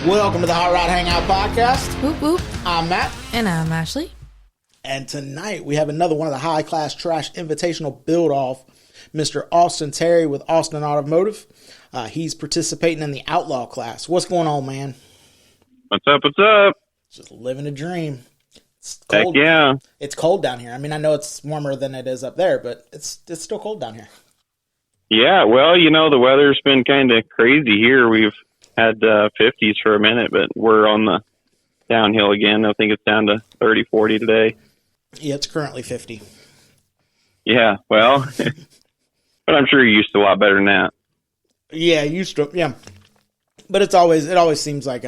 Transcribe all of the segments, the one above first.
Welcome to the Hot Rod Hangout Podcast. Whoop whoop. I'm Matt. And I'm Ashley. And tonight we have another one of the High Class Trash Invitational build-off. Mr. Austin Terry with Austin Automotive. He's participating in the Outlaw Class. What's going on, man? What's up? What's up? Just living a dream. It's cold. Heck yeah. It's cold down here. I mean, I know it's warmer than it is up there, but it's still cold down here. Yeah, well, you know, the weather's been kind of crazy here. We've had 50s for a minute, but we're on the downhill again. I think it's down to 30, 40 today. Yeah, it's currently 50. Yeah, well, but I'm sure you're used to a lot better than that. Yeah, used to. Yeah, but it always seems like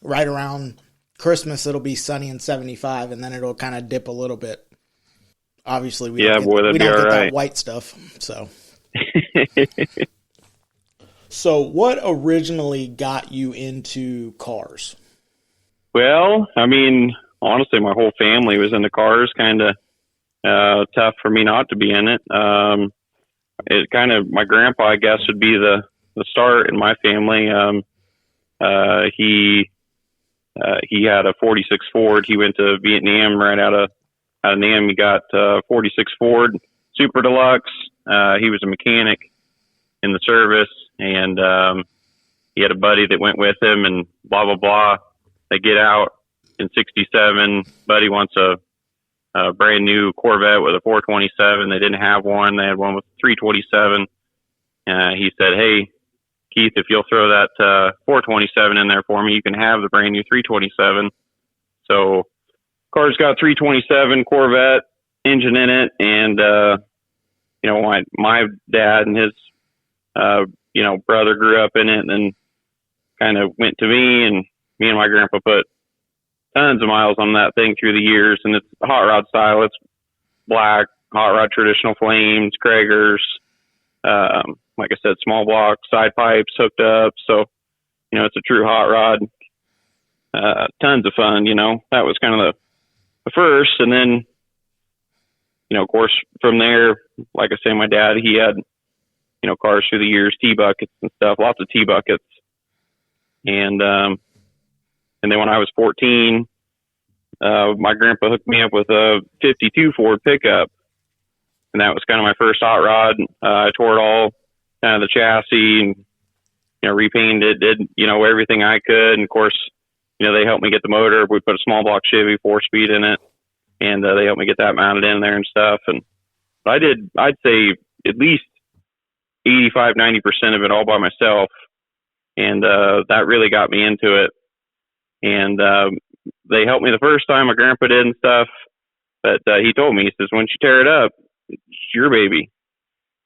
right around Christmas it'll be sunny and 75, and then it'll kind of dip a little bit. Obviously, we don't get that white stuff. So, what originally got you into cars? Well, I mean, honestly, my whole family was into cars. Kind of tough for me not to be in it. It kind of, my grandpa, I guess, would be the start in my family. He had a 46 Ford. He went to Vietnam right out of Nam. He got 46 Ford Super Deluxe. He was a mechanic in the service, and he had a buddy that went with him, and blah blah blah. They get out in '67. Buddy wants a brand new Corvette with a 427. They didn't have one. They had one with 327. He said, "Hey, Keith, if you'll throw that 427 in there for me, you can have the brand new 327." So, car's got 327 Corvette engine in it, and you know, my dad and his brother grew up in it, and then kind of went to me, and me and my grandpa put tons of miles on that thing through the years. And it's hot rod style. It's black, hot rod traditional flames, Kragers, like I said, small block, side pipes hooked up. So, you know, it's a true hot rod. Tons of fun, you know. That was kind of the first. And then, you know, of course, from there, like I say, my dad, he had, you know, cars through the years, T-buckets and stuff, lots of T-buckets. And then when I was 14, my grandpa hooked me up with a 52 Ford pickup. And that was kind of my first hot rod. I tore it all, kind of the chassis, and, you know, repainted it, did, you know, everything I could. And of course, you know, they helped me get the motor. We put a small block Chevy 4-speed in it, and they helped me get that mounted in there and stuff. And I'd say at least 85, 90% of it all by myself. And that really got me into it. And they helped me the first time, my grandpa did and stuff. But he told me, he says, once you tear it up, it's your baby.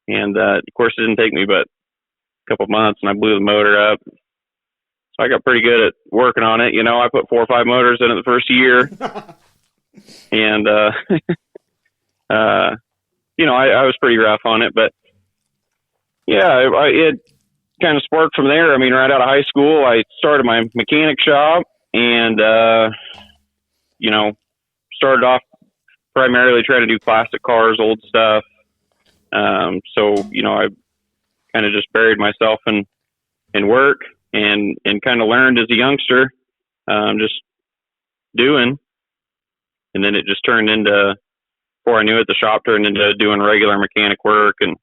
And of course, it didn't take me but a couple of months, and I blew the motor up. So I got pretty good at working on it. You know, I put 4 or 5 motors in it the first year. And, you know, I was pretty rough on it. But, yeah, it kind of sparked from there. I mean, right out of high school, I started my mechanic shop, and, you know, started off primarily trying to do classic cars, old stuff. So, you know, I kind of just buried myself in work and kind of learned as a youngster, just doing. And then it just turned into, before I knew it, the shop turned into doing regular mechanic work, and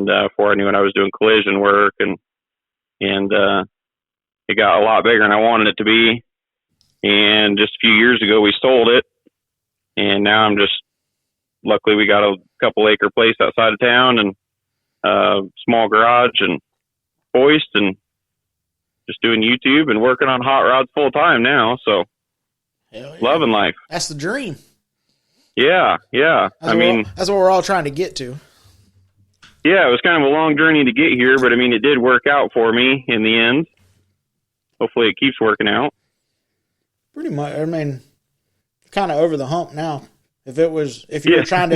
before I knew it, I was doing collision work, and it got a lot bigger than I wanted it to be. And just a few years ago, we sold it, and now I'm just, luckily we got a couple acre place outside of town, and small garage and hoist, and just doing YouTube and working on hot rods full time now. So, hell yeah. Loving life. That's the dream. Yeah. That's what we're all trying to get to. Yeah, it was kind of a long journey to get here, but I mean, it did work out for me in the end. Hopefully it keeps working out. Pretty much. I mean, kind of over the hump now. If you were trying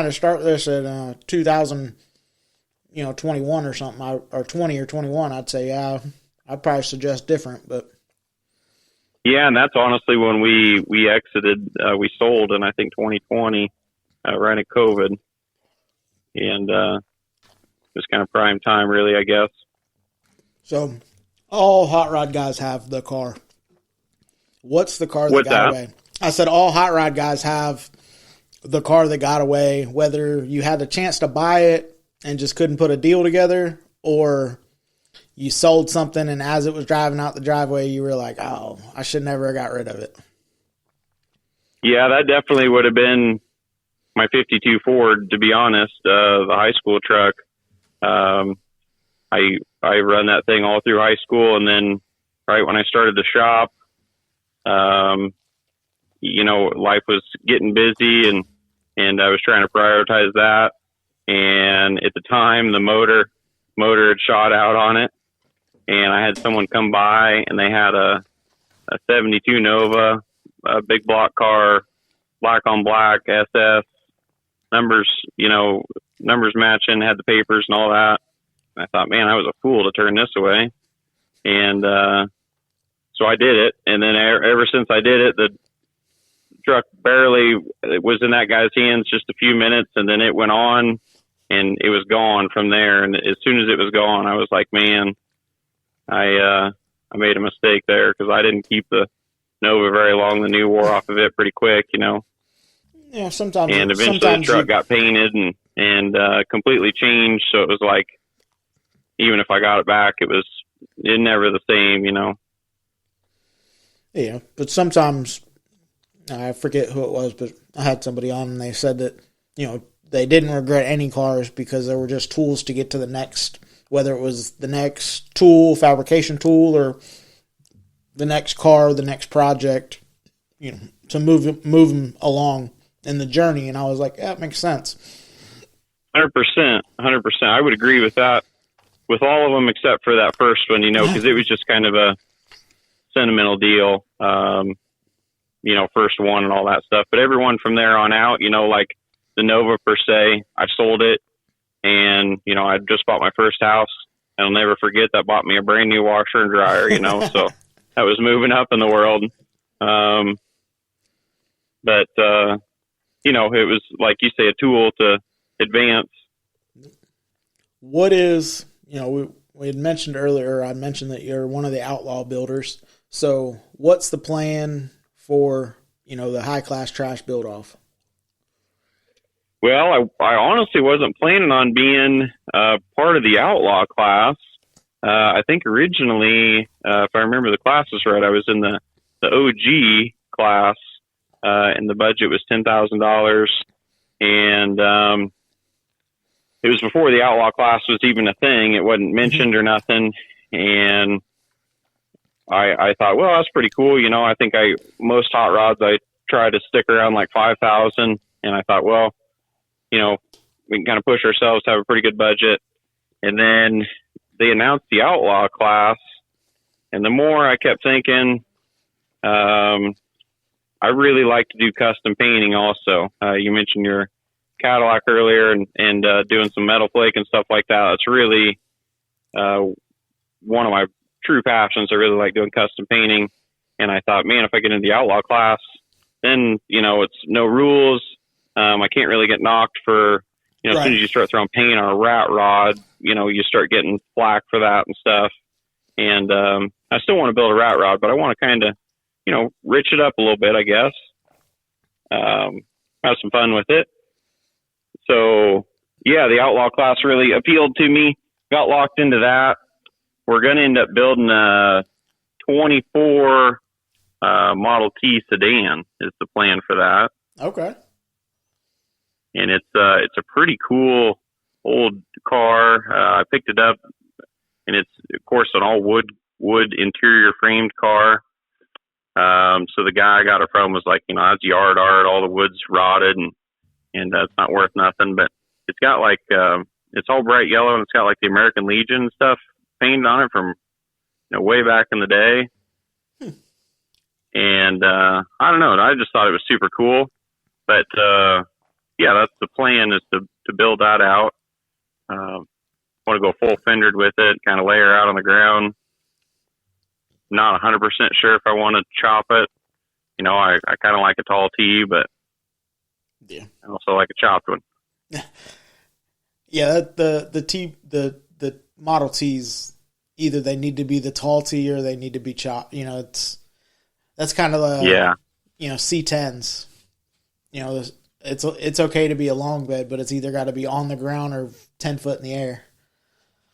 to start this at 2021 or something, or 20 or 21, I'd say, yeah, I'd probably suggest different, but. Yeah, and that's honestly when we exited, we sold in, I think, 2020, right at COVID. And it was kind of prime time, really, I guess. So All hot rod guys have the car. What's the car that What's got that? away? I said all hot rod guys have the car that got away, whether you had the chance to buy it and just couldn't put a deal together, or you sold something and as it was driving out the driveway, you were like, oh, I should never have got rid of it. Yeah, that definitely would have been my 52 Ford, to be honest, the high school truck. I run that thing all through high school, and then right when I started the shop, life was getting busy, and I was trying to prioritize that. And at the time, the motor had shot out on it, and I had someone come by, and they had a 72 Nova, a big block car, black on black, SS, numbers matching, had the papers and all that. And I thought, man, I was a fool to turn this away. And so I did it. And then ever since I did it, the truck it was in that guy's hands just a few minutes, and then it went on, and it was gone from there. And as soon as it was gone, I was like, man, I made a mistake there, because I didn't keep the Nova very long. The new wore off of it pretty quick, Yeah, sometimes. And eventually the truck got painted and completely changed. So it was like, even if I got it back, it never the same, Yeah, but sometimes, I forget who it was, but I had somebody on and they said that, they didn't regret any cars because they were just tools to get to the next, whether it was the next tool, fabrication tool, or the next car, the next project, to move them along in the journey. And I was like, yeah, it makes sense. 100%. I would agree with that, with all of them except for that first one, because it was just kind of a sentimental deal, first one and all that stuff. But everyone from there on out, like the Nova per se, I sold it, and, I just bought my first house. I'll never forget that bought me a brand new washer and dryer, so I was moving up in the world. It was, like you say, a tool to advance. What is, we had mentioned earlier, I mentioned that you're one of the Outlaw builders. So what's the plan for, the High Class Trash build-off? Well, I honestly wasn't planning on being part of the Outlaw Class. I think originally, if I remember the classes right, I was in the OG class, and the budget was $10,000. And it was before the Outlaw Class was even a thing. It wasn't mentioned or nothing. And I thought, well, that's pretty cool. I think most hot rods, I try to stick around like 5,000. And I thought, well, we can kind of push ourselves to have a pretty good budget. And then they announced the Outlaw Class. And the more I kept thinking, I really like to do custom painting also. You mentioned your Cadillac earlier and doing some metal flake and stuff like that. It's really one of my true passions. I really like doing custom painting. And I thought, man, if I get into the Outlaw Class, then, it's no rules. I can't really get knocked for, right. As soon as you start throwing paint on a rat rod, you start getting flack for that and stuff. And I still want to build a rat rod, but I want to kind of, rich it up a little bit, I guess. Have some fun with it. So, yeah, the Outlaw Class really appealed to me. Got locked into that. We're going to end up building a 24 Model T Sedan is the plan for that. Okay. And it's a pretty cool old car. I picked it up, and it's, of course, an all wood interior framed car. So the guy I got it from was like, that's yard art, all the wood's rotted, and it's not worth nothing. But it's got like, it's all bright yellow, and it's got like the American Legion stuff painted on it from, way back in the day. And, I don't know. I just thought it was super cool, but, yeah, that's the plan, is to build that out. Want to go full fendered with it, kind of lay her out on the ground. Not 100% sure if I want to chop it. I kind of like a tall T, but yeah, I also like a chopped one. Yeah, the Model T's either they need to be the tall T or they need to be chopped. You know, that's kind of the C10s. You know, it's okay to be a long bed, but it's either got to be on the ground or 10 foot in the air.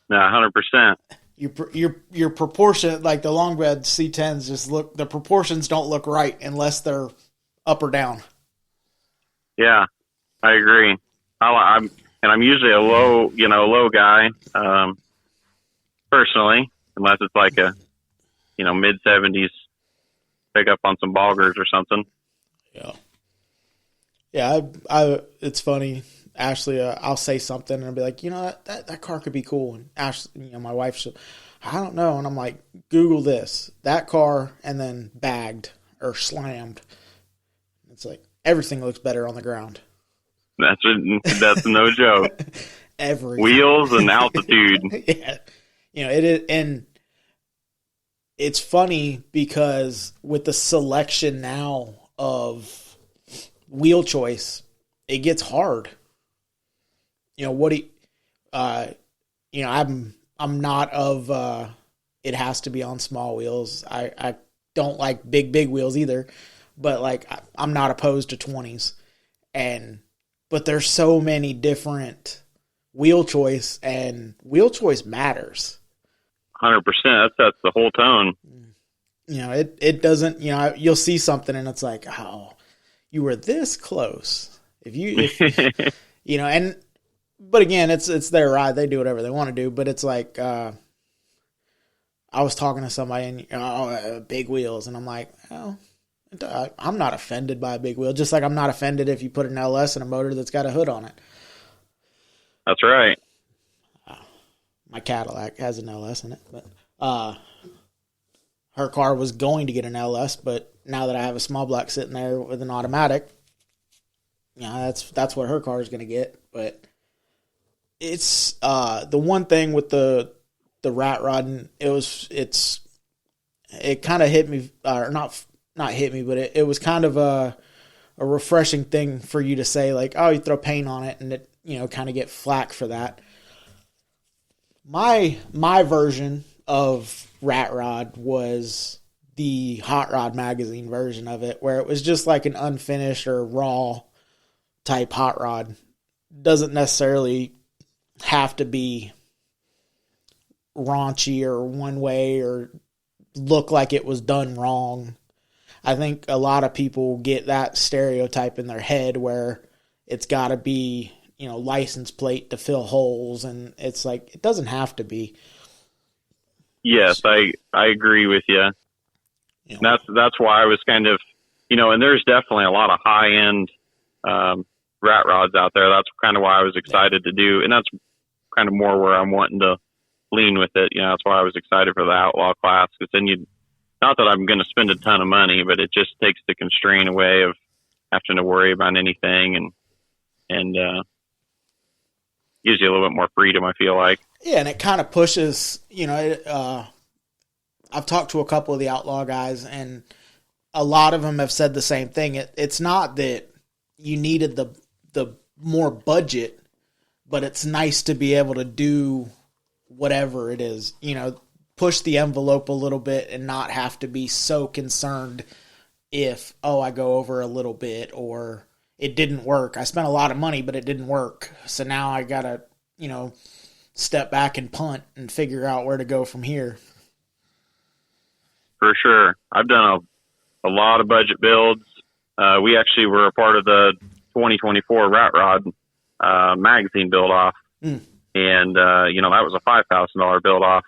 No, 100%. Your proportion, like the long bed C10s, the proportions don't look right unless they're up or down. Yeah, I agree. I'm usually a low guy, personally, unless it's like a, mid 70s, pick up on some boggers or something. Yeah. Yeah. It's funny. Ashley, I'll say something and I'll be like, that car could be cool. And Ashley, my wife, I don't know. And I'm like, Google this, that car, and then bagged or slammed. It's like, everything looks better on the ground. That's no joke. Everything. Wheels and altitude. Yeah. It is, and it's funny because with the selection now of wheel choice, it gets hard. I'm not of, it has to be on small wheels. I don't like big wheels either, but like, I'm not opposed to 20s but there's so many different wheel choice, and wheel choice matters. 100%. That's the whole tone. It doesn't, you'll see something and it's like, oh, you were this close. But again, it's their ride. They do whatever they want to do. But it's like, I was talking to somebody and, big wheels. And I'm like, oh, I'm not offended by a big wheel. Just like I'm not offended if you put an LS in a motor that's got a hood on it. That's right. My Cadillac has an LS in it. But her car was going to get an LS. But now that I have a small block sitting there with an automatic, that's what her car is going to get. But it's the one thing with the rat rod, it kind of hit me, or not hit me, but it was kind of a refreshing thing for you to say, like, oh, you throw paint on it and it, kind of get flack for that. My version of rat rod was the Hot Rod magazine version of it, where it was just like an unfinished or raw type hot rod. Doesn't necessarily have to be raunchy or one way or look like it was done wrong. I think a lot of people get that stereotype in their head where it's got to be, license plate to fill holes, and it's like, it doesn't have to be. Yes, I agree with you. That's why I was kind of, and there's definitely a lot of high end rat rods out there. That's kind of why I was excited to do, and that's kind of more where I'm wanting to lean with it. That's why I was excited for the Outlaw Class, because then not that I'm going to spend a ton of money, but it just takes the constraint away of having to worry about anything, and gives you a little bit more freedom, I feel like. Yeah, and it kind of pushes, I've talked to a couple of the Outlaw guys, and a lot of them have said the same thing. It's not that you needed the more budget, but it's nice to be able to do whatever it is, push the envelope a little bit and not have to be so concerned if, I go over a little bit or it didn't work. I spent a lot of money, but it didn't work. So now I got to, step back and punt and figure out where to go from here. For sure. I've done a lot of budget builds. We actually were a part of the 2024 Rat Rod magazine build off. And, that was a $5,000 build off.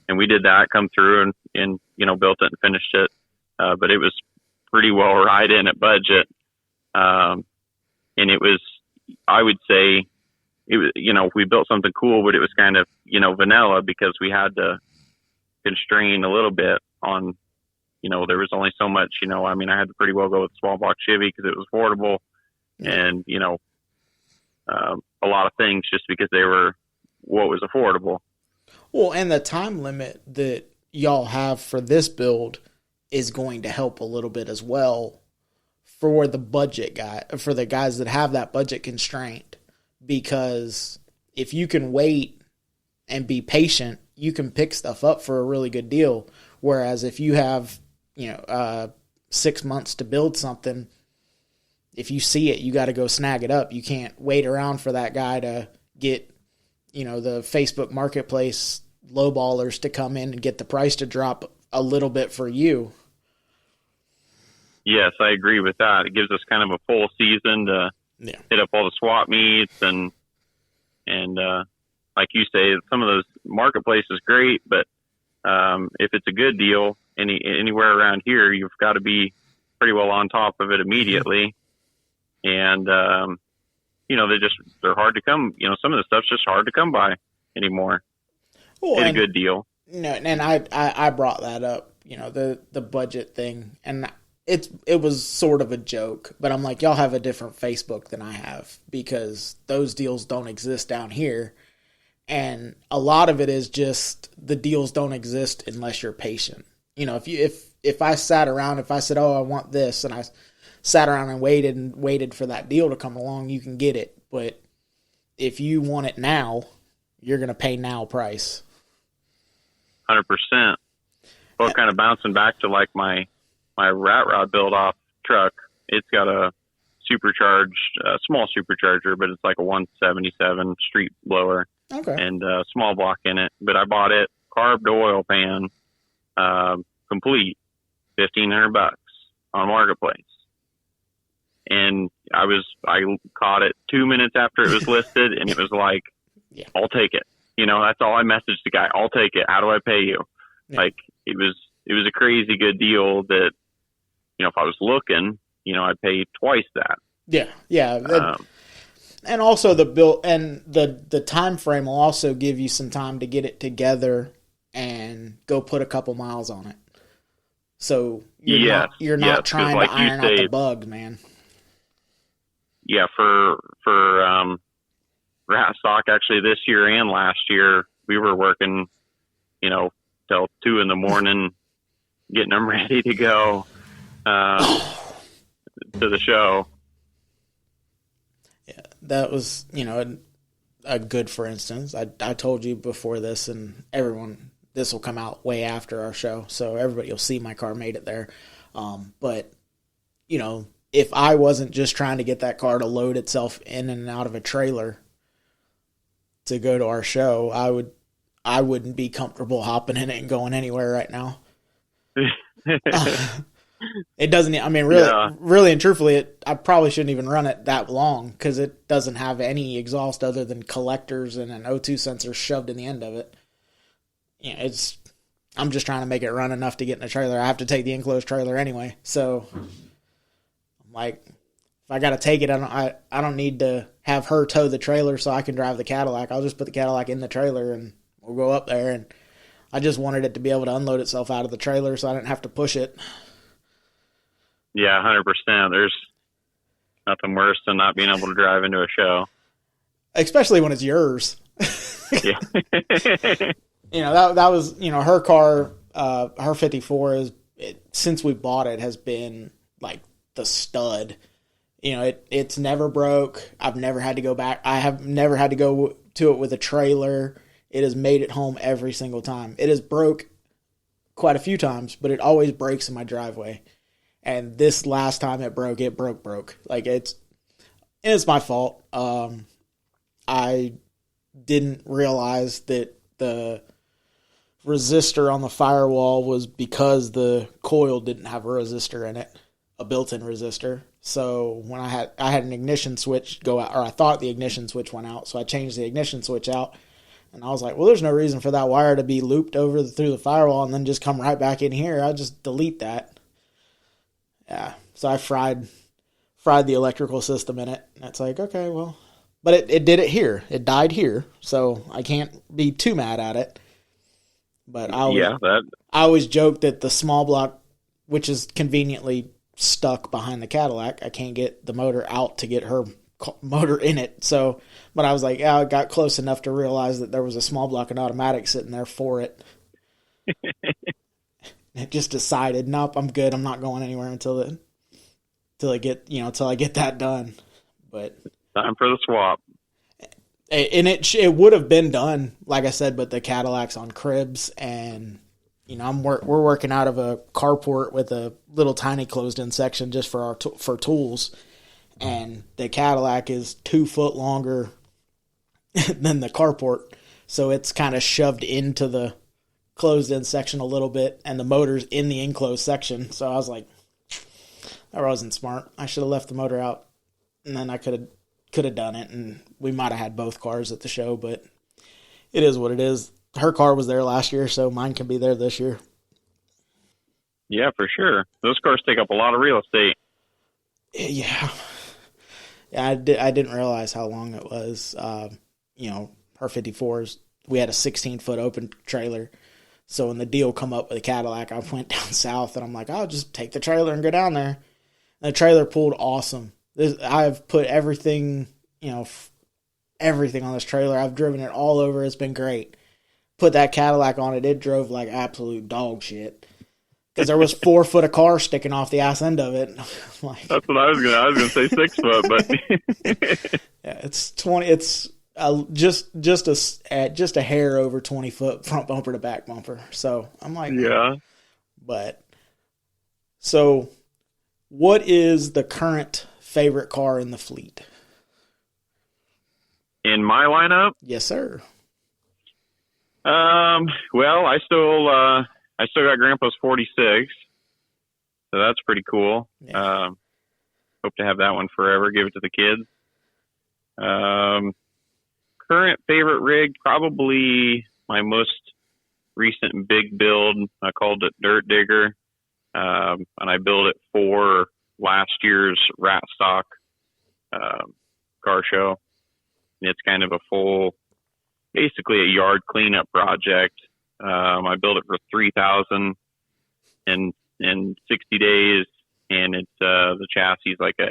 And we did that, come through and built it and finished it. But it was pretty well right in at budget. And it was, I would say, it was, we built something cool, but it was kind of, vanilla, because we had to constrain a little bit on, there was only so much, I had to pretty well go with a small block Chevy because it was affordable, and, a lot of things just because they were what was affordable. Well, and the time limit that y'all have for this build is going to help a little bit as well for the budget for the guys that have that budget constraint, because if you can wait and be patient, you can pick stuff up for a really good deal. Whereas if you have, 6 months to build something, if you see it, you got to go snag it up. You can't wait around for that guy to get, the Facebook Marketplace lowballers to come in and get the price to drop a little bit for you. Yes, I agree with that. It gives us kind of a full season to hit up all the swap meets and like you say, some of those marketplaces is great, but if it's a good deal anywhere around here, you've got to be pretty well on top of it immediately. And they're hard to come. Some of the stuff's just hard to come by anymore. Well, get a good deal. And I brought that up. The budget thing, and it was sort of a joke, but I'm like, y'all have a different Facebook than I have because those deals don't exist down here. And a lot of it is just the deals don't exist unless you're patient. If I sat around, if I said, oh, I want this, and I sat around and waited for that deal to come along, you can get it. But if you want it now, you're going to pay now price. 100%. Well, kind of bouncing back to like my rat rod build off truck, it's got a small supercharger, but it's like a 177 street blower. Okay. And a small block in it. But I bought it, carved oil pan, complete, $1,500 on Marketplace. And I caught it 2 minutes after it was listed, and it was like, I'll take it. That's all I messaged the guy. I'll take it. How do I pay you? Yeah. Like it was a crazy good deal that, if I was looking, I'd pay twice that. Yeah. Yeah. And also the bill and the time frame will also give you some time to get it together and go put a couple miles on it. So you're not trying to iron out the bugs, man. Yeah, for rat stock, actually this year and last year, we were working, till 2 a.m, getting them ready to go to the show. Yeah, that was, a good for instance. I told you before this, and this will come out way after our show, so everybody will see my car made it there. But, if I wasn't just trying to get that car to load itself in and out of a trailer to go to our show, I wouldn't be comfortable hopping in it and going anywhere right now. It doesn't, really and truthfully, I probably shouldn't even run it that long because it doesn't have any exhaust other than collectors and an O2 sensor shoved in the end of it. I'm just trying to make it run enough to get in a trailer. I have to take the enclosed trailer anyway. So I'm like, if I got to take it, I don't need to have her tow the trailer so I can drive the Cadillac. I'll just put the Cadillac in the trailer and we'll go up there. And I just wanted it to be able to unload itself out of the trailer so I didn't have to push it. Yeah, 100%. There's nothing worse than not being able to drive into a show. Especially when it's yours. Yeah. That was, her car, her 54 since we bought it has been like the stud. It's never broke. I've never had to go back. I have never had to go to it with a trailer. It has made it home every single time. It has broke quite a few times, but it always breaks in my driveway. And this last time it broke. Like it's my fault. I didn't realize that the resistor on the firewall was because the coil didn't have a resistor in it, a built-in resistor. So when I had an ignition switch go out, or I thought the ignition switch went out, so I changed the ignition switch out. And I was like, well, there's no reason for that wire to be looped through the firewall and then just come right back in here. I'll just delete that. Yeah, so I fried the electrical system in it. And it's like, okay, well, but it did it here. It died here, so I can't be too mad at it. But I always joke that the small block, which is conveniently stuck behind the Cadillac, I can't get the motor out to get her motor in it. So, but I was like, I got close enough to realize that there was a small block and automatic sitting there for it. It just decided, nope, I'm good. I'm not going anywhere until I get that done. But time for the swap. And it would have been done, like I said, but the Cadillac's on cribs, and we're working out of a carport with a little tiny closed-in section just for our for tools, and the Cadillac is 2 foot longer than the carport, so it's kind of shoved into the closed-in section a little bit, and the motor's in the enclosed section. So I was like, that wasn't smart. I should have left the motor out, and then I could have done it, and we might have had both cars at the show, but it is what it is. Her car was there last year, so mine can be there this year. Yeah, for sure. Those cars take up a lot of real estate. Yeah, I didn't realize how long it was. Her 54s, we had a 16-foot open trailer, so when the deal come up with a Cadillac, I went down south, and I'm like, I'll just take the trailer and go down there. And the trailer pulled awesome. I've put everything on this trailer. I've driven it all over. It's been great. Put that Cadillac on it. It drove like absolute dog shit. Because there was 4 foot of car sticking off the ass end of it. Like, that's what I was gonna say 6 foot, but yeah, it's 20. It's just a hair over 20 foot front bumper to back bumper. So I'm like, yeah. But so, what is the current favorite car in the fleet? In my lineup? Yes, sir. Well, I still got Grandpa's 46, so that's pretty cool. Yeah. Hope to have that one forever. Give it to the kids. Current favorite rig, probably my most recent big build. I called it Dirt Digger, and I built it for last year's Rat Stock car show. And it's kind of a full, basically a yard cleanup project. I built it for $3,000 in 60 days, and it's the chassis is like a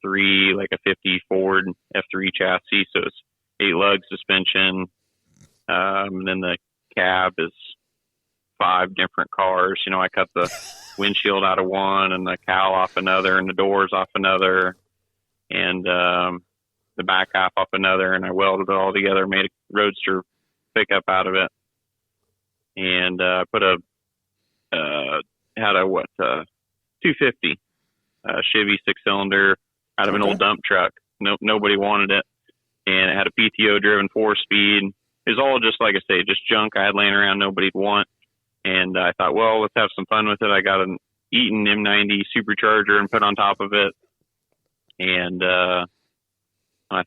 F3, like a 50 Ford F3 chassis, so it's 8-lug suspension. And then the cab is 5 different cars. I cut the windshield out of one, and the cowl off another, and the doors off another, and the back half off another, and I welded it all together, made a roadster pickup out of it, and put had a 250 Chevy 6-cylinder out of an old dump truck. Nobody wanted it, and it had a PTO driven 4-speed. It was all just, like I say, just junk I had laying around nobody'd want. And I thought, well, let's have some fun with it. I got an Eaton M90 supercharger and put on top of it. And I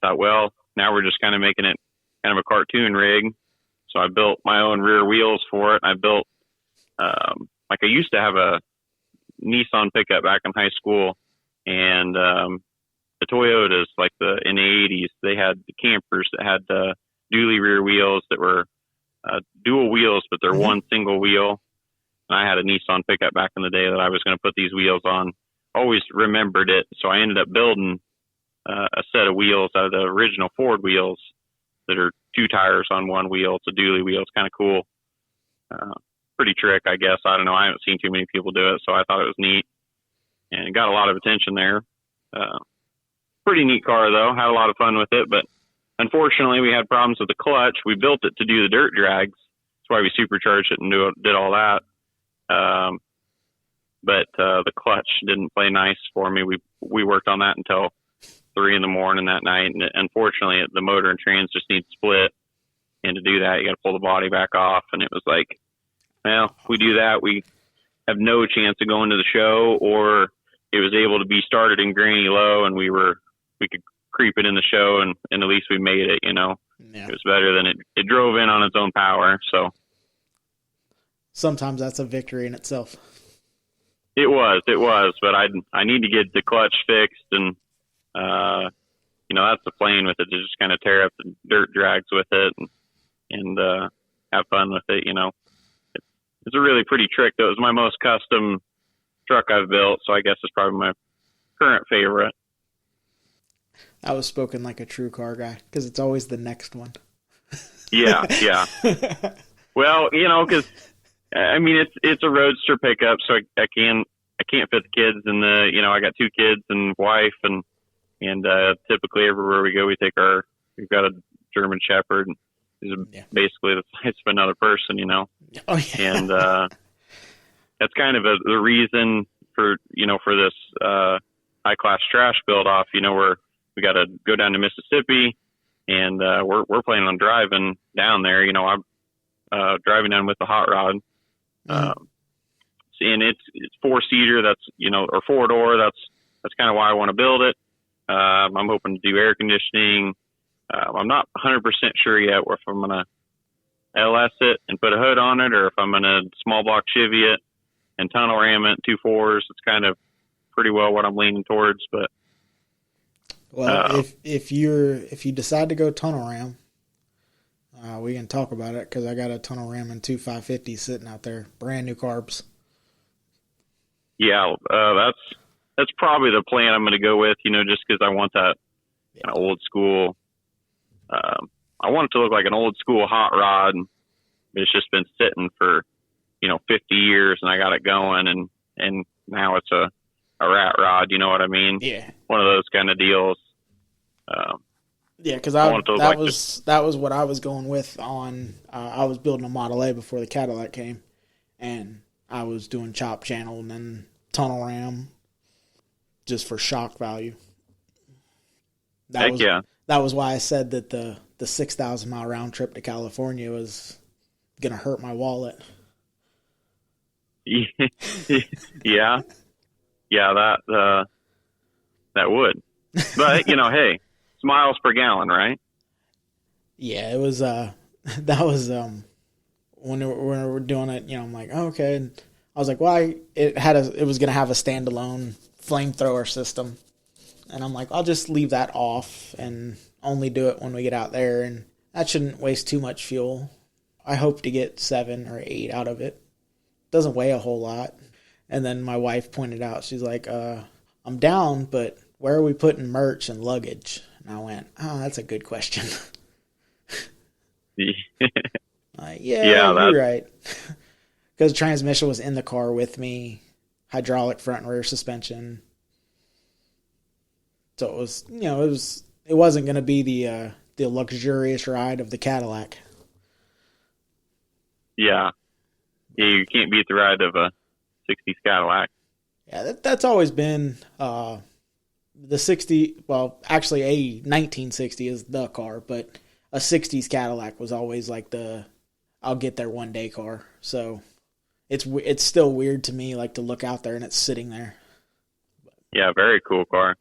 thought, well, now we're just kind of making it kind of a cartoon rig. So I built my own rear wheels for it. I built, like I used to have a Nissan pickup back in high school. And the Toyotas, like in the 80s, they had the campers that had dually rear wheels that were dual wheels, but they're one single wheel. And I had a Nissan pickup back in the day that I was going to put these wheels on. Always remembered it, so I ended up building a set of wheels out of the original Ford wheels that are 2 tires on one wheel. It's a dually wheel. It's kind of cool. Pretty trick, I guess. I don't know. I haven't seen too many people do it, so I thought it was neat. And it got a lot of attention there. Pretty neat car, though. Had a lot of fun with it, but unfortunately, we had problems with the clutch. We built it to do the dirt drags. That's why we supercharged it and did all that. But the clutch didn't play nice for me. We worked on that until 3 a.m. that night. And unfortunately, the motor and trans just need split. And to do that, you got to pull the body back off. And it was like, well, if we do that, we have no chance of going to the show, or it was able to be started in granny low, and we could creep it in the show, and at least we made it. Yeah. It was better than it drove in on its own power. So sometimes that's a victory in itself. It was, but I need to get the clutch fixed, and that's the plan with it, to just kind of tear up the dirt drags with it and have fun with it. It's a really pretty trick. Though. It was my most custom truck I've built, so I guess it's probably my current favorite. I was spoken like a true car guy, because it's always the next one. Yeah. Well, because it's a roadster pickup, so I can't fit the kids in the. I got 2 kids and wife, and typically everywhere we go, we've got a German Shepherd. He's basically the size of another person, you know. Oh, yeah. And that's kind of the reason for this high class trash build off. You know, we got to go down to Mississippi, and we're planning on driving down there. You know, I'm driving down with the hot rod. And it's 4-seater. That's, you know, or 4-door. That's kind of why I want to build it. I'm hoping to do air conditioning. I'm not 100% sure yet if I'm going to LS it and put a hood on it, or if I'm going to small block Chevy it and tunnel ram it 2.4s. It's kind of pretty well what I'm leaning towards. But if you decide to go tunnel ram, we can talk about it, because I got a tunnel ram and 2 550s sitting out there, brand new carbs. Yeah, that's probably the plan I'm going to go with, you know, just because I want that kind of old school. I want it to look like an old school hot rod. It's just been sitting for, you know, 50 years, and I got it going, and now it's a rat rod. You know what I mean? Yeah. One of those kind of deals. Yeah, because that was what I was going with on. I was building a Model A before the Cadillac came, and I was doing chop channel and then tunnel ram, just for shock value. That was why I said that the 6,000 mile round trip to California was gonna hurt my wallet. Yeah, that would. But you know, hey, it's miles per gallon, right? Yeah, it was. That was when we were doing it. You know, I'm like, oh, okay. And I was like, why? It was gonna have a standalone flamethrower system, and I'm like, I'll just leave that off and only do it when we get out there, and that shouldn't waste too much fuel. I hope to get 7 or 8 out of it. Doesn't weigh a whole lot. And then my wife pointed out, she's like, I'm down, but where are we putting merch and luggage? And I went, oh, that's a good question. You're right. Because the transmission was in the car with me, hydraulic front and rear suspension. So it was, you know, it wasn't going to be the luxurious ride of the Cadillac. Yeah, you can't beat the ride of a 60s Cadillac. Yeah, that's always been the 60. Well, actually, a 1960 is the car, but a 60s Cadillac was always like I'll get there one day car. So it's still weird to me, like, to look out there and it's sitting there. Yeah, very cool car.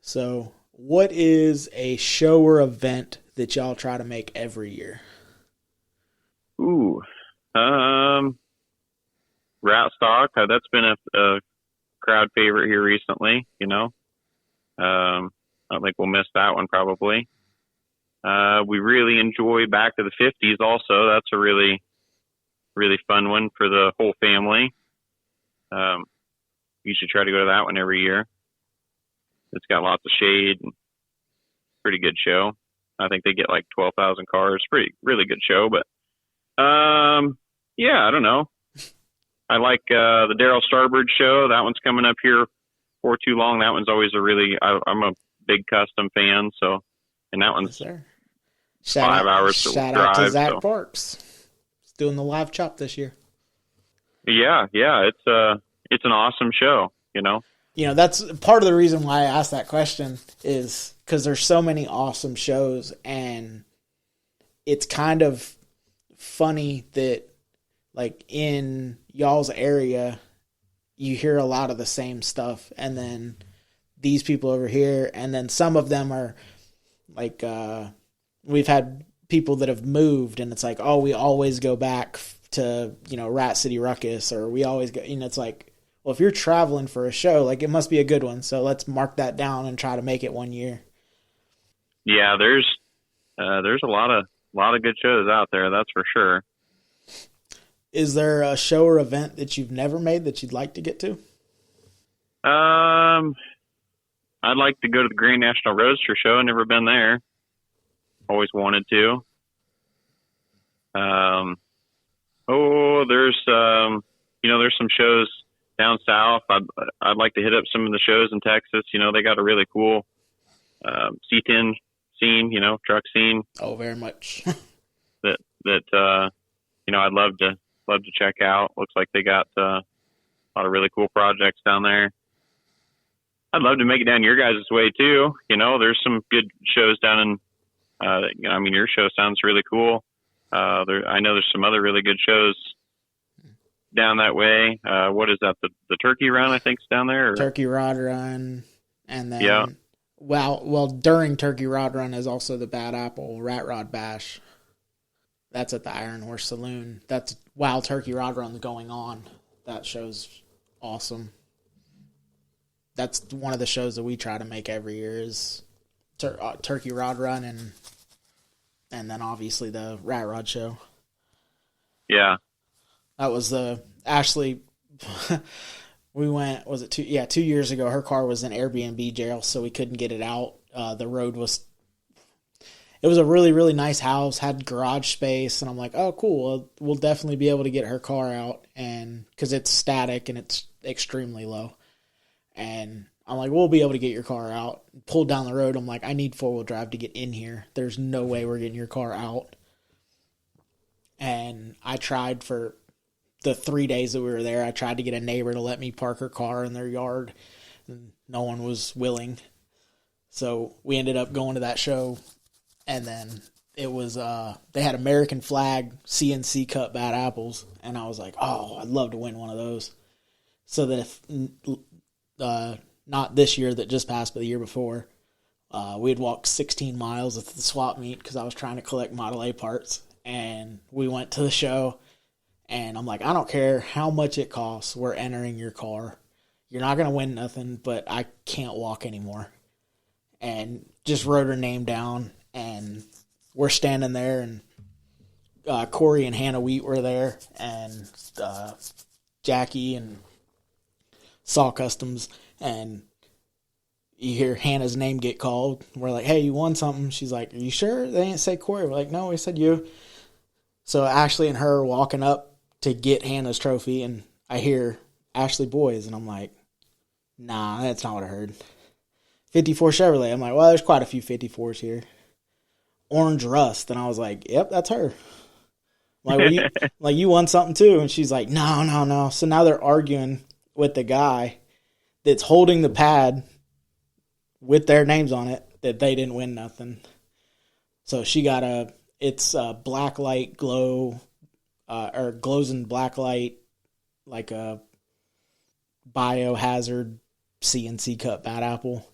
So, what is a show or event that y'all try to make every year? Ooh, Rat Stock. That's been a crowd favorite here recently. You know, I don't think we'll miss that one probably. We really enjoy Back to the 50s. Also, that's a really, really fun one for the whole family. You should try to go to that one every year. It's got lots of shade and pretty good show. I think they get like 12,000 cars. Really good show. But yeah, I don't know. I like the Daryl Starbird show. That one's coming up here for too long. That one's always I'm a big custom fan. So, and that one's 5 hours to drive. Shout out to Zach Parks. He's doing the live chop this year. Yeah, it's an awesome show. You know. You know, that's part of the reason why I asked that question, is because there's so many awesome shows, and it's kind of funny that, like, in y'all's area, you hear a lot of the same stuff, and then these people over here, and then some of them are, like, we've had people that have moved, and it's like, oh, we always go back to, you know, Rat City Ruckus, or we always go, you know, it's like, well, if you're traveling for a show, like, it must be a good one. So let's mark that down and try to make it one year. Yeah, there's a lot of good shows out there. That's for sure. Is there a show or event that you've never made that you'd like to get to? I'd like to go to the Grand National Roadster Show. I've never been there. Always wanted to. There's some shows down south. I'd like to hit up some of the shows in Texas. You know, they got a really cool C10 scene, truck scene. Oh, very much. that I'd love to check out. Looks like they got a lot of really cool projects down there. I'd love to make it down your guys' way too. There's some good shows down in. Your show sounds really cool. I know there's some other really good shows down that way. What is that? The Turkey Run, I think, is down there. Or? Turkey Rod Run, and then well, during Turkey Rod Run is also the Bad Apple Rat Rod Bash. That's at the Iron Horse Saloon. That's while Turkey Rod Run's going on. That show's awesome. That's one of the shows that we try to make every year is Turkey Rod Run and then obviously the Rat Rod show. Yeah. That was Ashley. We went, was it 2 years ago? Her car was in Airbnb jail, so we couldn't get it out. The road was, it was a really, really nice house, had garage space, and I'm like, oh, cool. We'll definitely be able to get her car out, and because it's static and it's extremely low. And I'm like, we'll be able to get your car out. Pulled down the road. I'm like, I need four-wheel drive to get in here. There's no way we're getting your car out. And I tried for the 3 days that we were there. I tried to get a neighbor to let me park her car in their yard. And no one was willing. So we ended up going to that show. And then it was, they had American flag CNC cut bad apples. And I was like, oh, I'd love to win one of those. So that if, not this year that just passed, but the year before, we had walked 16 miles at the swap meet because I was trying to collect Model A parts. And we went to the show, and I'm like, I don't care how much it costs. We're entering your car. You're not going to win nothing, but I can't walk anymore. And just wrote her name down, and we're standing there, and Corey and Hannah Wheat were there, and Jackie and Saw Customs, and you hear Hannah's name get called. We're like, hey, you won something. She's like, are you sure? They didn't say Corey. We're like, no, we said you. So Ashley and her are walking up to get Hannah's trophy, and I hear Ashley Boys, and I'm like, nah, that's not what I heard. 54 Chevrolet. I'm like, well, there's quite a few 54s here. Orange Rust. And I was like, yep, that's her. I'm like, well, you won something too. And she's like, no. So now they're arguing with the guy that's holding the pad with their names on it that they didn't win nothing. So she got it's a black light glow, or glows in black light, like a biohazard CNC cut bad apple.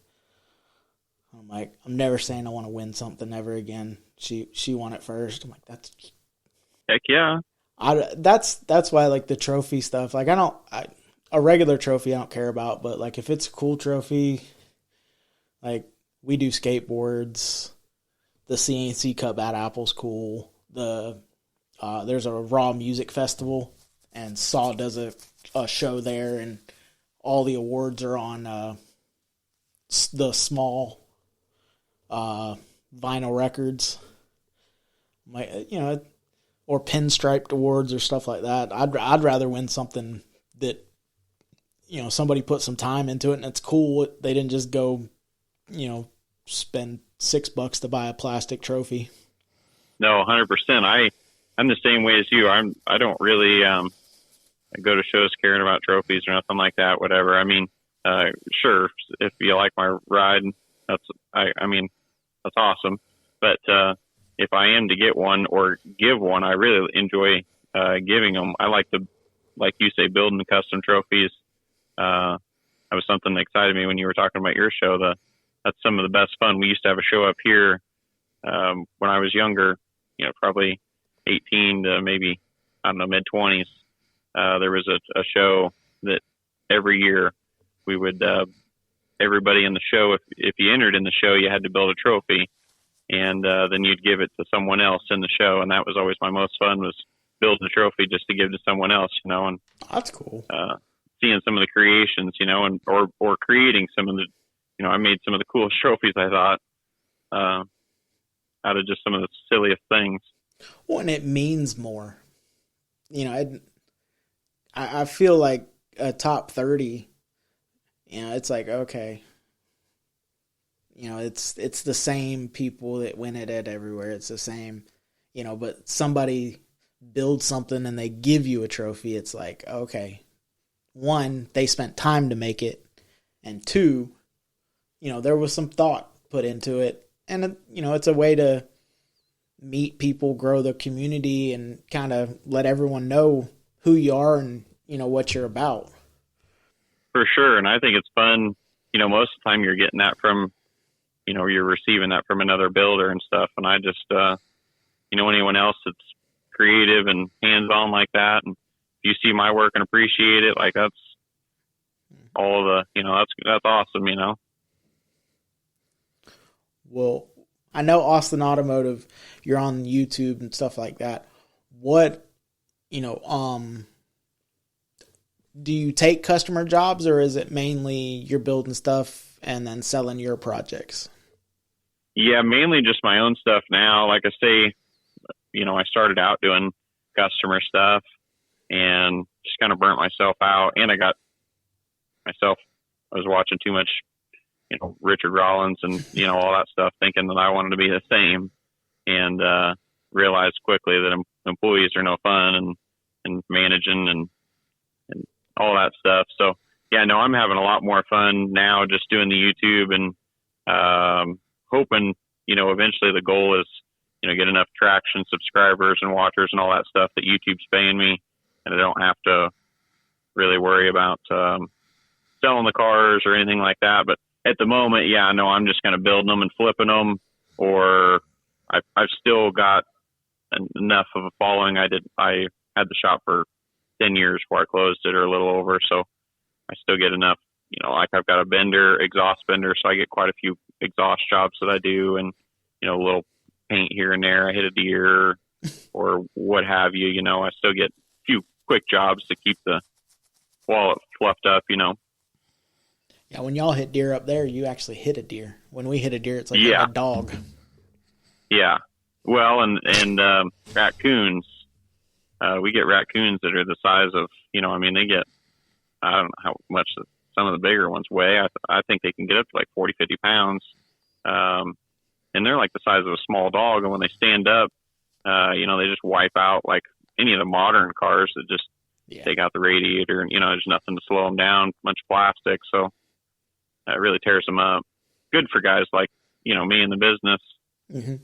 I'm like, I'm never saying I want to win something ever again. She won it first. I'm like, that's heck yeah. That's why I like the trophy stuff. Like a regular trophy I don't care about, but like if it's a cool trophy, like we do skateboards. The CNC cut bad apple's cool. There's a raw music festival, and Saw does a show there, and all the awards are on the small vinyl records, or pinstriped awards or stuff like that. I'd rather win something that somebody put some time into it and it's cool. They didn't just go spend $6 to buy a plastic trophy. No, 100%. I'm the same way as you. I don't really go to shows caring about trophies or nothing like that. Whatever. I mean, sure, if you like my ride, that's awesome. But if I am to get one or give one, I really enjoy giving them. I like to, like you say, building custom trophies. That was something that excited me when you were talking about your show. That's some of the best fun. We used to have a show up here when I was younger, probably 18 to maybe, mid-20s. There was a show that every year we would, everybody in the show, if you entered in the show, you had to build a trophy, and then you'd give it to someone else in the show. And that was always my most fun, was building a trophy just to give to someone else, and that's cool. Seeing some of the creations, and or creating some of the, I made some of the coolest trophies, I thought, out of just some of the silliest things. Well, and it means more. I feel like a top 30, it's like, okay, It's the same people that win it at everywhere. It's the same, but somebody builds something and they give you a trophy. It's like, okay, one, they spent time to make it, and two, there was some thought put into it. And, it's a way to meet people, grow the community, and kind of let everyone know who you are and, what you're about. For sure. And I think it's fun. Most of the time you're getting that from, you're receiving that from another builder and stuff. And I just, anyone else that's creative and hands-on like that, and if you see my work and appreciate it, like that's all the, that's awesome, Well, I know Austin Automotive, you're on YouTube and stuff like that. What, do you take customer jobs, or is it mainly you're building stuff and then selling your projects? Yeah, mainly just my own stuff now. Like I say, I started out doing customer stuff and just kind of burnt myself out. And I was watching too much, Richard Rollins and, all that stuff, thinking that I wanted to be the same, and realized quickly that employees are no fun, and managing and all that stuff. So yeah, no, I'm having a lot more fun now just doing the YouTube, and hoping, eventually the goal is, get enough traction, subscribers and watchers and all that stuff that YouTube's paying me, and I don't have to really worry about selling the cars or anything like that. But at the moment, yeah, no, I'm just kind of building them and flipping them, or I've still got enough of a following. I had the shop for 10 years before I closed it, or a little over. So I still get enough, like I've got a exhaust bender. So I get quite a few exhaust jobs that I do, and, a little paint here and there. I hit a deer or what have you, I still get a few quick jobs to keep the wallet fluffed up, Yeah, when y'all hit deer up there, you actually hit a deer. When we hit a deer, it's like a dog. Yeah. Well, and raccoons, we get raccoons that are the size of, they get, I don't know how much some of the bigger ones weigh. I think they can get up to like 40, 50 pounds. And they're like the size of a small dog. And when they stand up, they just wipe out like any of the modern cars that just take out the radiator, and, there's nothing to slow them down, a bunch of plastic. So it really tears them up. Good for guys like, me in the business, because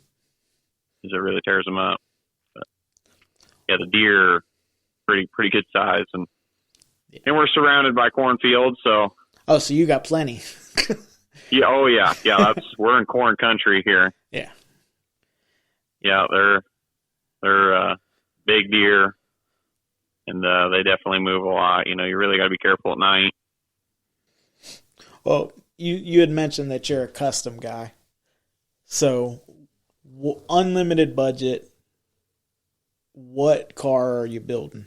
it really tears them up. But yeah, the deer, pretty good size, and we're surrounded by cornfields. So so you got plenty. yeah. Oh yeah. Yeah. We're in corn country here. Yeah. Yeah. They're big deer, and they definitely move a lot. You really got to be careful at night. Well, you had mentioned that you're a custom guy. So, unlimited budget, what car are you building?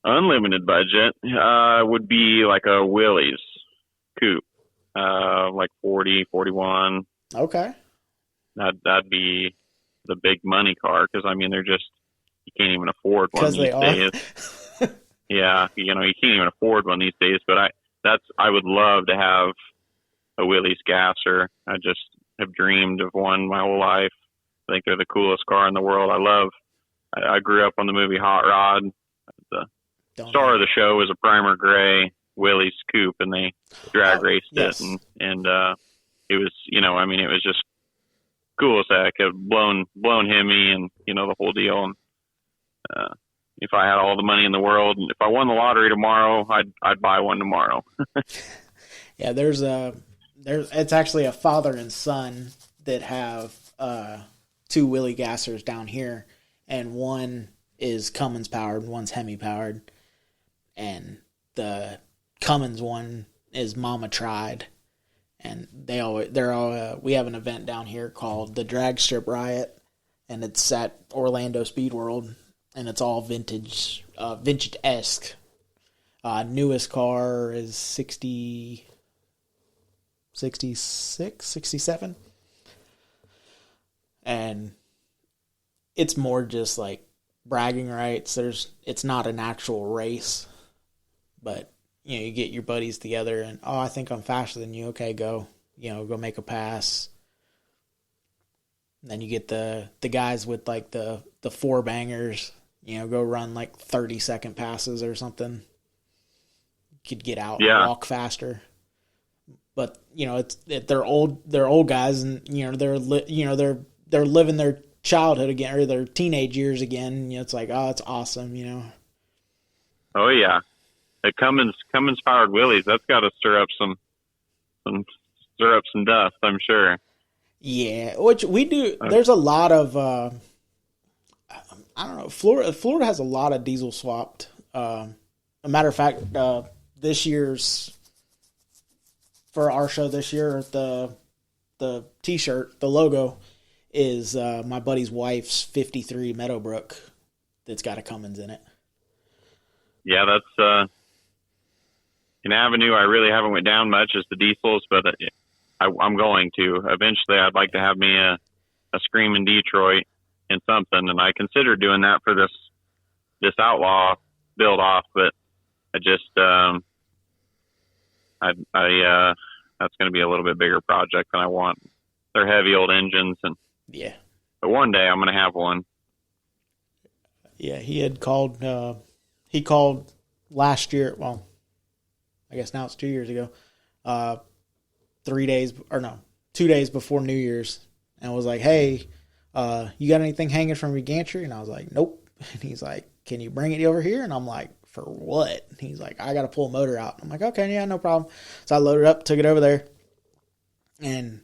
Unlimited budget would be like a Willys coupe, like 40, 41. Okay. That'd be the big money car, because, they're just, you can't even afford one these days. Yeah, you can't even afford one these days, but I would love to have a Willys gasser. I just have dreamed of one my whole life. I think they're the coolest car in the world. I grew up on the movie Hot Rod. The star of the show was a primer gray Willys coupe, and they drag raced it. And it was, it was just cool as heck. It blown Hemi, and, the whole deal. And, if I had all the money in the world, and if I won the lottery tomorrow, I'd buy one tomorrow. Yeah, it's actually a father and son that have two Willie gassers down here, and one is Cummins powered, one's Hemi powered, and the Cummins one is Mama Tried, and we have an event down here called the Drag Strip Riot, and it's at Orlando Speed World. And it's all vintage-esque. Newest car is 66, 67. And it's more just like bragging rights. It's not an actual race. But, you get your buddies together and, I think I'm faster than you. Okay, go. go make a pass. And then you get the guys with like the four bangers, go run like 30-second passes or something. You could get out and walk faster. But they're old guys, and they're living their childhood again, or their teenage years again. It's like, oh, it's awesome, Oh yeah, the Cummins powered wheelies. That's got to stir up some dust, I'm sure. Yeah, which we do. There's a lot of I don't know. Florida has a lot of diesel swapped. A matter of fact, this year's for our show this year, the T-shirt, the logo is my buddy's wife's '53 Meadowbrook that's got a Cummins in it. Yeah, that's an avenue I really haven't went down much is the diesels, but I'm going to. Eventually, I'd like to have me a Screaming Detroit and something, and I considered doing that for this Outlaw build off, but I just that's going to be a little bit bigger project than I want. They're heavy old engines, but one day I'm going to have one. Yeah, he had called. He called last year. Well, I guess now it's 2 years ago. 2 days before New Year's, and was like, "Hey, you got anything hanging from your gantry?" And I was like, "Nope." And he's like, "Can you bring it over here?" And I'm like, "For what?" And he's like, "I got to pull a motor out." I'm like, "Okay, yeah, no problem." So I loaded up, took it over there, and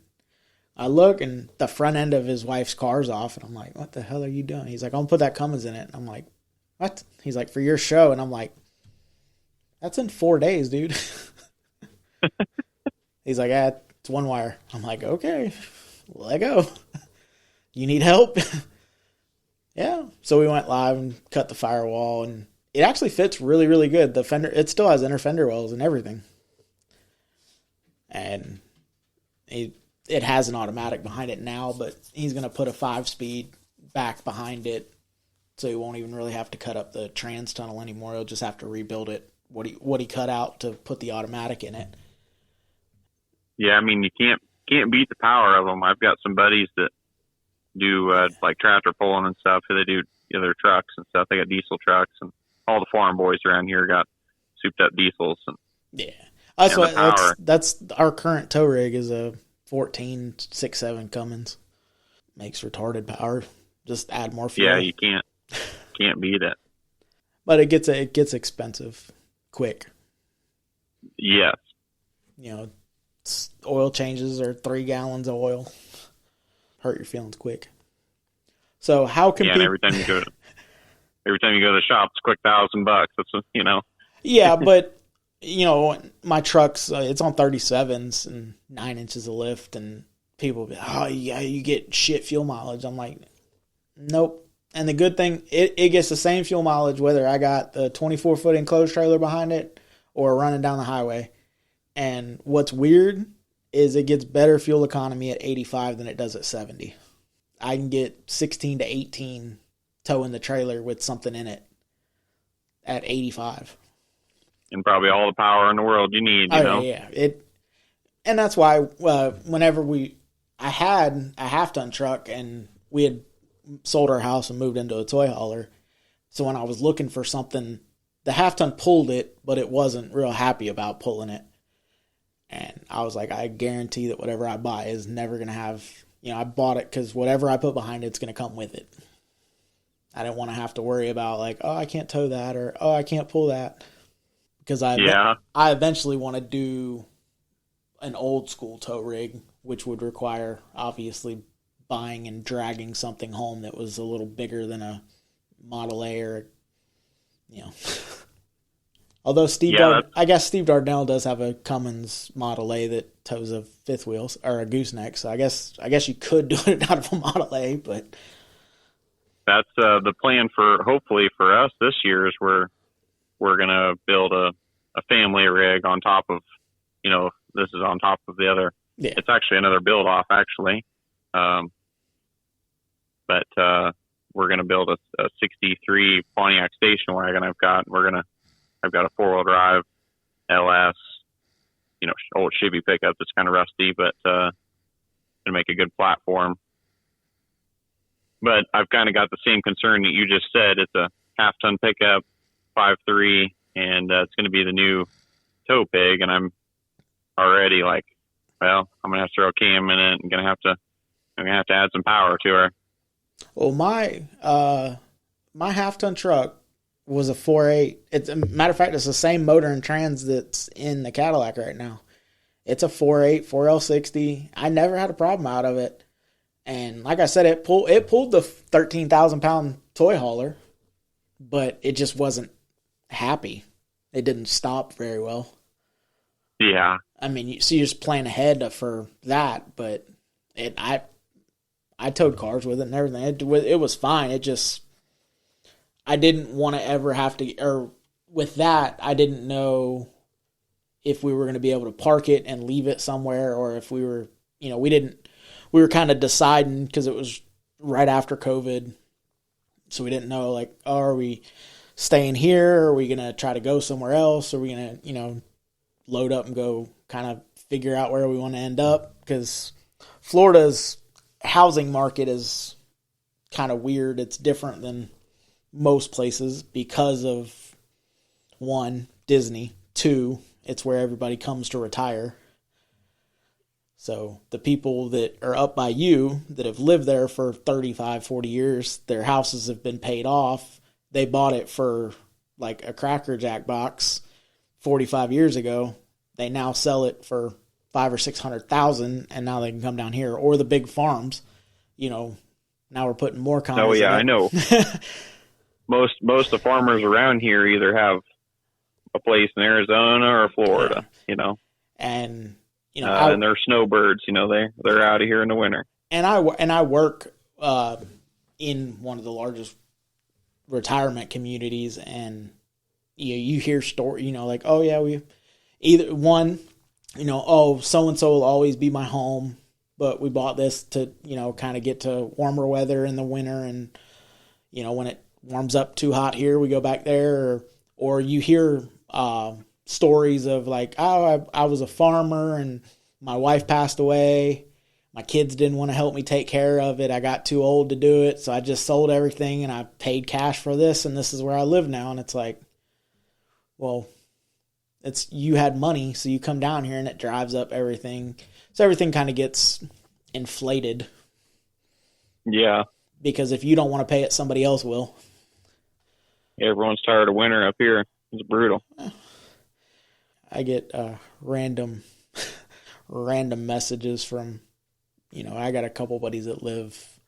I look, and the front end of his wife's car's off, and I'm like, "What the hell are you doing?" He's like, "I'm gonna put that Cummins in it." And I'm like, "What?" He's like, "For your show." And I'm like, "That's in 4 days, dude." He's like, "It's one wire." I'm like, "Okay, let go." You need help? Yeah. So we went live and cut the firewall, and it actually fits really, really good. The fender, it still has inner fender wells and everything. And it has an automatic behind it now, but he's going to put a 5-speed back behind it, so he won't even really have to cut up the trans tunnel anymore. He'll just have to rebuild it, what he cut out to put the automatic in it. Yeah, I mean, you can't beat the power of them. I've got some buddies that do like tractor pulling and stuff. They do their trucks and stuff. They got diesel trucks, and all the farm boys around here got souped up diesels. And that's our current tow rig is a 14.67 Cummins. Makes retarded power. Just add more fuel. Yeah, you can't beat it. But it gets expensive quick. Yes. Oil changes are 3 gallons of oil. Hurt your feelings quick. So how can and every time you go to the shop, it's a quick $1,000. That's Yeah, but my truck's it's on 37s and 9 inches of lift, and people be, "Oh yeah, you get shit fuel mileage." I'm like, nope. And the good thing, it gets the same fuel mileage whether I got the 24-foot enclosed trailer behind it or running down the highway. And what's weird is it gets better fuel economy at 85 than it does at 70. I can get 16 to 18 towing the trailer with something in it at 85. And probably all the power in the world you need, Yeah. And that's why whenever I had a half-ton truck, and we had sold our house and moved into a toy hauler. So when I was looking for something, the half-ton pulled it, but it wasn't real happy about pulling it. And I was like, I guarantee that whatever I buy is never going to have, I bought it because whatever I put behind it's going to come with it. I didn't want to have to worry about like, oh, I can't tow that, or, oh, I can't pull that. Because I eventually want to do an old school tow rig, which would require obviously buying and dragging something home that was a little bigger than a Model A or, Although I guess Steve Dardanelle does have a Cummins Model A that tows a fifth wheel or a gooseneck, so I guess you could do it out of a Model A, but that's the plan hopefully for us this year is we're gonna build a family rig on top of this is on top of the other. Yeah. It's actually another build off actually, but we're gonna build a '63 Pontiac station wagon. I've got a 4-wheel drive LS old Chevy pickup that's kind of rusty, but to make a good platform. But I've kind of got the same concern that you just said. It's a half-ton pickup, 5.3, and it's going to be the new tow pig, and I'm already like, well, I'm going to have to throw a cam in it. I'm going to have to add some power to her. Well, my half-ton truck was a 4.8. It's a matter of fact, it's the same motor and trans that's in the Cadillac right now. It's a 4.8 4L60. I never had a problem out of it. And like I said, it pulled the 13,000 pound toy hauler, but it just wasn't happy. It didn't stop very well. Yeah. I mean, you're just playing ahead for that, but I towed cars with it and everything. It was fine. It just, I didn't want to ever have to, or with that, I didn't know if we were going to be able to park it and leave it somewhere, or if we were, we were kind of deciding because it was right after COVID. So we didn't know, like, oh, are we staying here? Are we going to try to go somewhere else? Are we going to, load up and go kind of figure out where we want to end up? Because Florida's housing market is kind of weird. It's different than most places because of, one, Disney. Two, it's where everybody comes to retire. So the people that are up by you that have lived there for 35, 40 years, their houses have been paid off. They bought it for like a Cracker Jack box 45 years ago. They now sell it for $500,000 or $600,000, and now they can come down here. Or the big farms, now we're putting more condos. Oh yeah, I know. Most of the farmers around here either have a place in Arizona or Florida, and and they're snowbirds, they're out of here in the winter. And I work in one of the largest retirement communities, and you hear story, like, oh yeah, we either one, oh, so and so will always be my home, but we bought this to kind of get to warmer weather in the winter, and when it warms up too hot here, we go back there, or you hear stories of like, oh, I was a farmer and my wife passed away. My kids didn't want to help me take care of it. I got too old to do it, so I just sold everything and I paid cash for this, and this is where I live now. And it's like, well, you had money, so you come down here and it drives up everything. So everything kind of gets inflated. Yeah. Because if you don't want to pay it, somebody else will. Everyone's tired of winter up here. It's brutal. I get random messages from, I got a couple buddies that live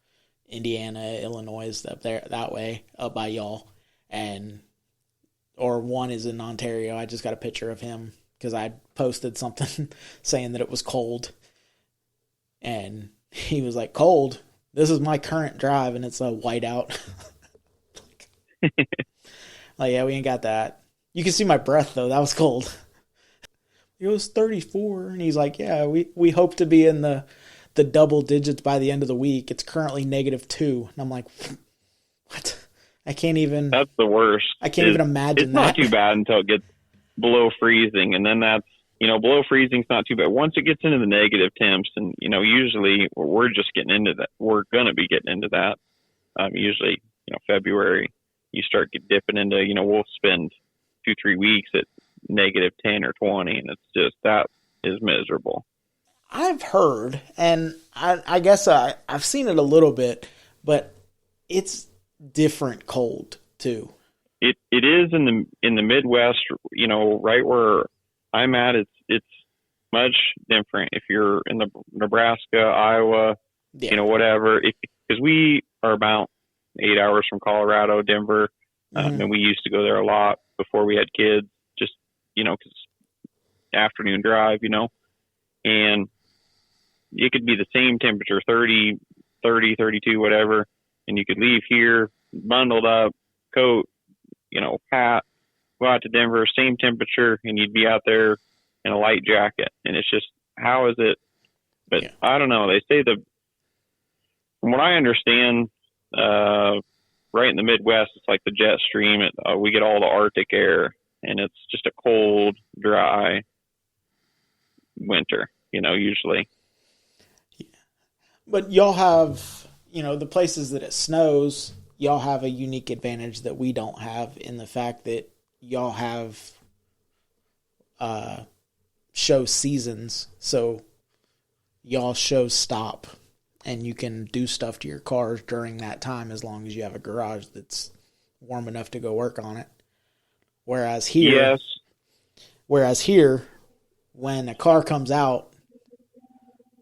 Indiana, Illinois, up there that way, up by y'all, or one is in Ontario. I just got a picture of him because I posted something saying that it was cold, and he was like, "Cold? This is my current drive, and it's a whiteout." Like, yeah, we ain't got that. You can see my breath though. That was cold. It was 34, and he's like, yeah, we hope to be in the double digits by the end of the week. It's currently -2. And I'm like, what? I can't even. That's the worst. I can't even imagine it's not too bad until it gets below freezing. And then that's, below freezing's not too bad. Once it gets into the negative temps, and, usually we're just getting into that. We're going to be getting into that. Usually, February, you start dipping into, we'll spend 2-3 weeks at -10 or 20, and it's just, that is miserable. I've heard, and I guess I've seen it a little bit, but it's different cold too. It is in the Midwest, right where I'm at. It's much different. If you're in the Nebraska, Iowa, whatever, because we are about 8 hours from Colorado, Denver, and we used to go there a lot before we had kids. Just because afternoon drive, and it could be the same temperature, 30, 32, whatever, and you could leave here bundled up, coat, hat, go out to Denver, same temperature, and you'd be out there in a light jacket. And it's just, how is it? But yeah. I don't know. They say from what I understand, right in the Midwest, it's like the jet stream. We get all the Arctic air, and it's just a cold, dry, winter, usually. But y'all have, the places that it snows, y'all have a unique advantage that we don't have in the fact that y'all have show seasons. So y'all shows stop and you can do stuff to your cars during that time as long as you have a garage that's warm enough to go work on it. Whereas here, when a car comes out,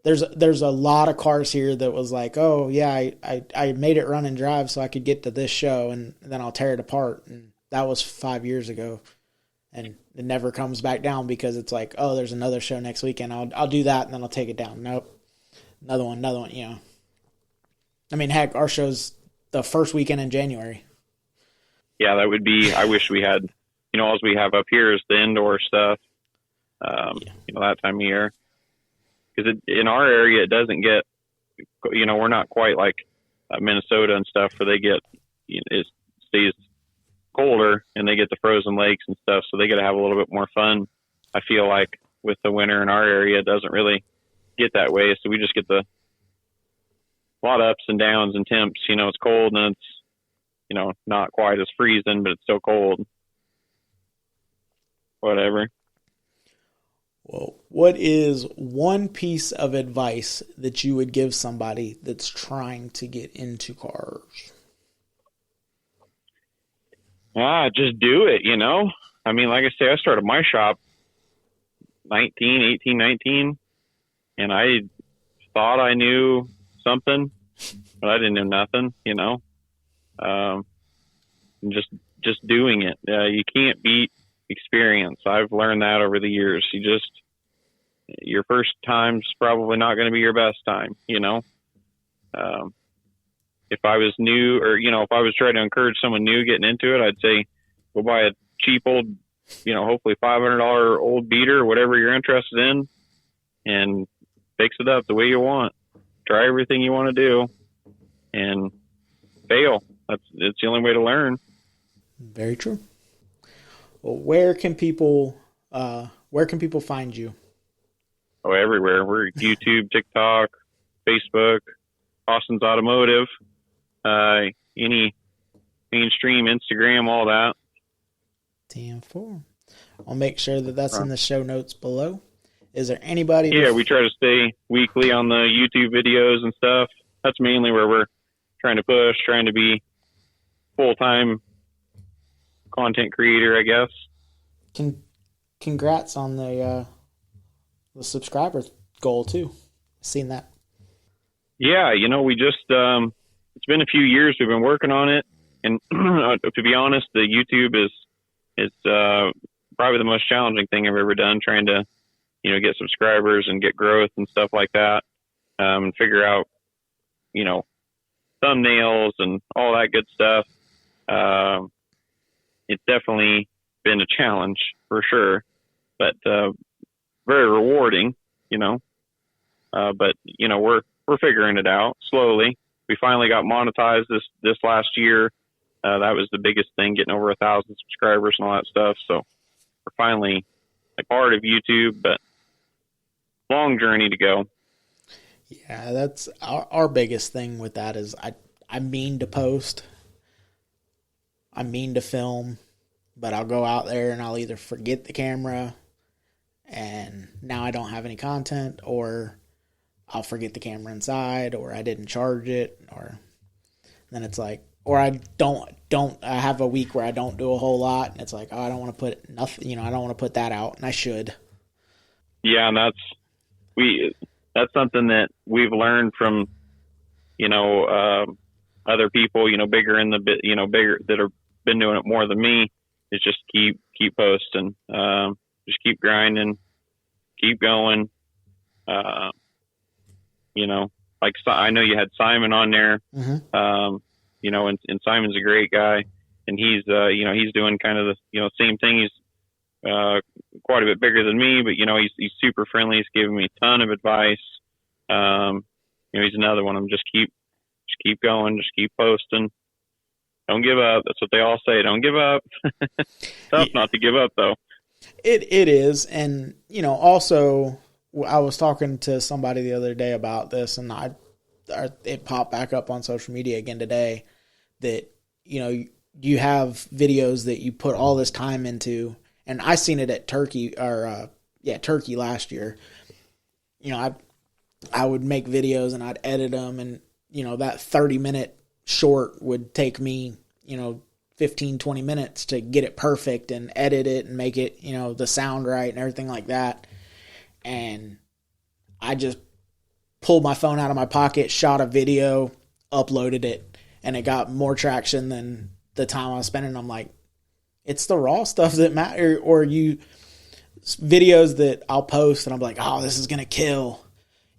there's a lot of cars here that was like, oh yeah, I made it run and drive so I could get to this show and then I'll tear it apart. And that was 5 years ago, and it never comes back down because it's like, oh, there's another show next weekend. I'll do that and then I'll take it down. Nope, another one. I mean, heck, our show's the first weekend in January. Yeah, that would be. I wish we had. All we have up here is the indoor stuff. That time of year. Because in our area, it doesn't get, we're not quite like Minnesota and stuff where they get, it stays colder and they get the frozen lakes and stuff. So they got to have a little bit more fun. I feel like with the winter in our area, it doesn't really get that way. So we just get a lot of ups and downs and temps. It's cold and it's, not quite as freezing, but it's still cold. Whatever. Well, what is one piece of advice that you would give somebody that's trying to get into cars? Just do it, I mean, like I say, I started my shop 19, and I thought I knew something, but I didn't know nothing, and just doing it. You can't beat experience. I've learned that over the years. Your first time's probably not going to be your best time, if I was new or, if I was trying to encourage someone new getting into it, I'd say go buy a cheap old, hopefully $500 old beater or whatever you're interested in and fix it up the way you want. Try everything you want to do and fail. It's the only way to learn. Very true. Well, where can people find you? Oh, everywhere. We're YouTube, TikTok, Facebook, Austin's Automotive, any mainstream, Instagram, all that. 10-4. I'll make sure that that's in the show notes below. Is there anybody? Yeah, we try to stay weekly on the YouTube videos and stuff. That's mainly where we're trying to push, trying to be full-time content creator, I guess. Congrats on the subscriber goal too. Seen that. Yeah, we just it's been a few years we've been working on it, and to be honest, the YouTube is probably the most challenging thing I've ever done, trying to get subscribers and get growth and stuff like that, and figure out thumbnails and all that good stuff. It's definitely been a challenge for sure, but very rewarding, but we're figuring it out slowly. We finally got monetized this last year. That was the biggest thing, getting over 1,000 subscribers and all that stuff. So we're finally a part of YouTube, but long journey to go. Yeah, that's our biggest thing with that is I mean to post. I mean to film, but I'll go out there and I'll either forget the camera and now I don't have any content, or I'll forget the camera inside, or I didn't charge it, or then it's like, or I have a week where I don't do a whole lot and it's like, oh, I don't want to put nothing, I don't want to put that out, and I should. Yeah, and that's something that we've learned from, other people, bigger in the bit, bigger that have been doing it more than me, is just keep posting, just keep grinding, keep going. Like I know you had Simon on there, Mm-hmm. And Simon's a great guy, and he's doing kind of the, same thing. He's quite a bit bigger than me, but he's super friendly. He's giving me a ton of advice. He's another one. I'm just keep going, just keep posting. Don't give up. That's what they all say. Don't give up. Tough not to give up though. It is, and also I was talking to somebody the other day about this, and it popped back up on social media again today that, you have videos that you put all this time into, and I seen it at Turkey last year. I would make videos and I'd edit them, and, that 30-minute short would take me, 15, 20 minutes to get it perfect and edit it and make it, the sound right and everything like that. And I just pulled my phone out of my pocket, shot a video, uploaded it, and it got more traction than the time I was spending. I'm like, it's the raw stuff that matter, or videos that I'll post and I'm like, oh, this is going to kill.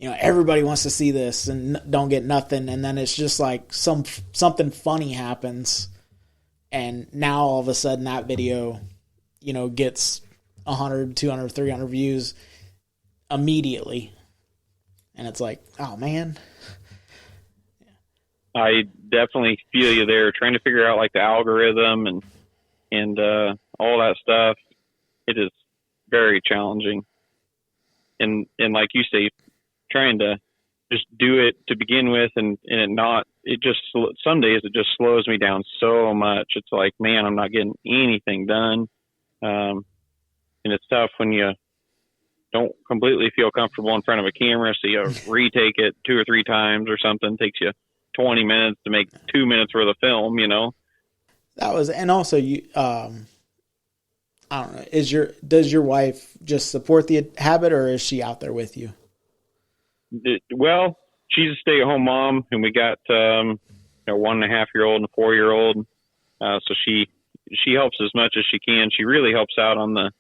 Everybody wants to see this and don't get nothing. And then it's just like something funny happens. And now all of a sudden that video, gets 100, 200, 300 views immediately. And it's like, oh man. I definitely feel you there, trying to figure out like the algorithm and all that stuff. It is very challenging. And like you say, trying to just do it to begin with some days it just slows me down so much. It's like, man, I'm not getting anything done. And it's tough when you don't completely feel comfortable in front of a camera. So you retake it 2 or 3 times or something. It takes you 20 minutes to make 2 minutes worth of film, And also you, I don't know, does your wife just support the habit, or is she out there with you? Well, she's a stay-at-home mom, and we got a 1.5-year-old and a 4-year-old. So she helps as much as she can. She really helps out on the,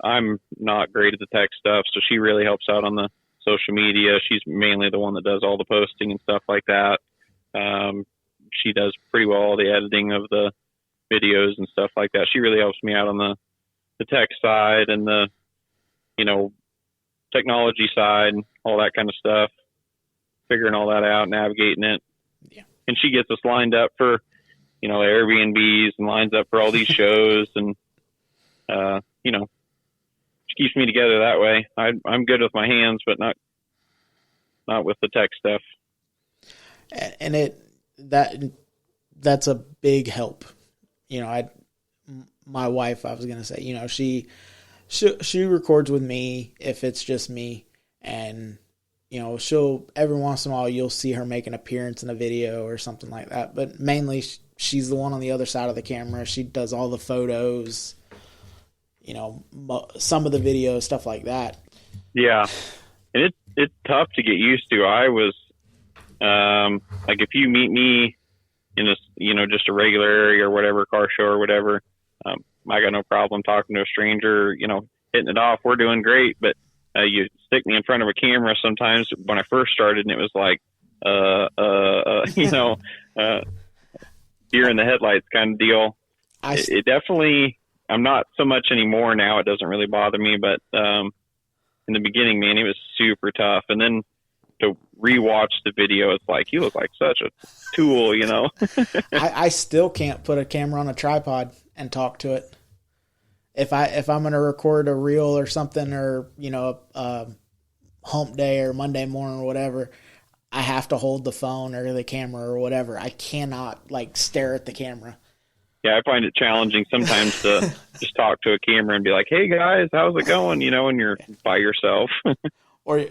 I'm not great at the tech stuff, so she really helps out on the social media. She's mainly the one that does all the posting and stuff like that. She does pretty well all the editing of the videos and stuff like that. She really helps me out on the tech side and the, technology side, all that kind of stuff, figuring all that out, navigating it. Yeah. And she gets us lined up for, Airbnbs and lines up for all these shows. And, she keeps me together that way. I'm good with my hands, but not with the tech stuff. And that's a big help. My wife, I was going to say, she records with me if it's just me, and she'll every once in a while you'll see her make an appearance in a video or something like that, but mainly she's the one on the other side of the camera. She does all the photos, some of the videos, stuff like that. Yeah, and it's tough to get used to. I was like, if you meet me in a just a regular area or whatever, car show or whatever, I got no problem talking to a stranger, hitting it off. We're doing great. But you stick me in front of a camera sometimes. When I first started, and it was like, deer in the headlights kind of deal. It definitely, I'm not so much anymore now. It doesn't really bother me. But in the beginning, man, it was super tough. And then to rewatch the video, it's like, you look like such a tool, I still can't put a camera on a tripod and talk to it. If I'm going to record a reel or something, or, hump day or Monday morning or whatever, I have to hold the phone or the camera or whatever. I cannot stare at the camera. Yeah, I find it challenging sometimes to just talk to a camera and be like, hey guys, how's it going? And you're by yourself. Or